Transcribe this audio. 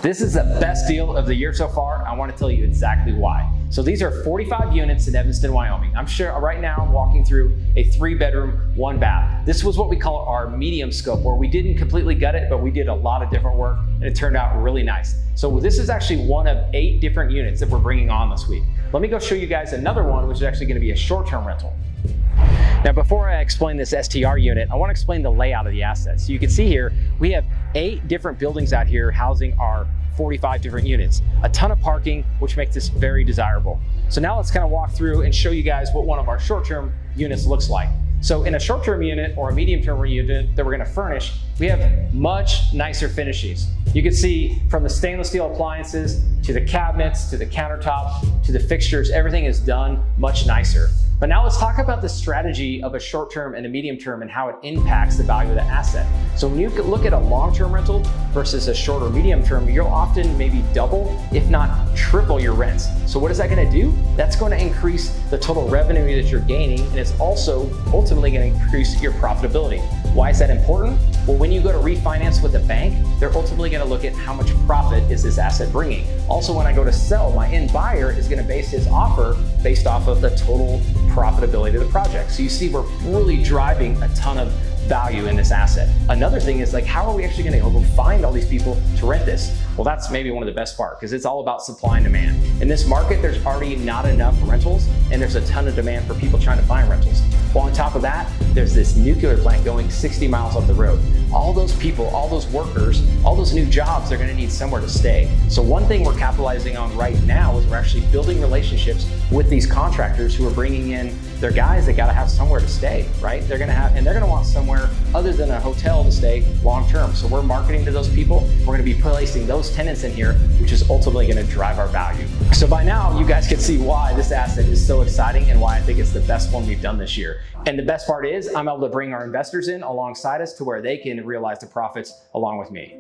This is the best deal of the year so far. I want to tell you exactly why. So these are 45 units in Evanston, Wyoming. I'm sure right now I'm walking through a 3-bedroom, 1-bath. This was what we call our medium scope, where we didn't completely gut it, but we did a lot of different work and it turned out really nice. So this is actually one of 8 different units that we're bringing on this week. Let me go show you guys another one, which is actually going to be a short-term rental. Now, before I explain this STR unit, I want to explain the layout of the asset. So you can see here, we have 8 different buildings out here housing our 45 different units, a ton of parking, which makes this very desirable. So now let's kind of walk through and show you guys what one of our short-term units looks like. So in a short-term unit or a medium-term unit that we're going to furnish, we have much nicer finishes. You can see from the stainless steel appliances to the cabinets to the countertop to the fixtures, everything is done much nicer. But now let's talk about the strategy of a short-term and a medium-term and how it impacts the value of the asset. So when you look at a long-term rental versus a short or medium-term, you'll often maybe double, if not triple your rents. So what is that going to do? That's going to increase the total revenue that you're gaining, and it's also ultimately going to increase your profitability. Why is that important? Well, when you go to refinance with a bank, they're ultimately going to look at how much profit is this asset bringing. Also, when I go to sell, my end buyer is going to base his offer based off of the total profitability of the project. So you see, we're really driving a ton of value in this asset. Another thing is, like, how are we actually going to go find all these people to rent this? Well, that's maybe one of the best parts, because it's all about supply and demand. In this market, there's already not enough rentals, and there's a ton of demand for people trying to find rentals. Well, on top of that, there's this nuclear plant going 60 miles up the road. All those people, all those workers, all those new jobs, they're going to need somewhere to stay. So one thing we're capitalizing on right now is we're actually building relationships with these contractors who are bringing in their guys that got to have somewhere to stay, right? They're going to want somewhere other than a hotel to stay long term. So we're marketing to those people. We're going to be placing those tenants in here, which is ultimately going to drive our value. So by now, you guys can see why this asset is so exciting and why I think it's the best one we've done this year. And the best part is I'm able to bring our investors in alongside us to where they can realize the profits along with me.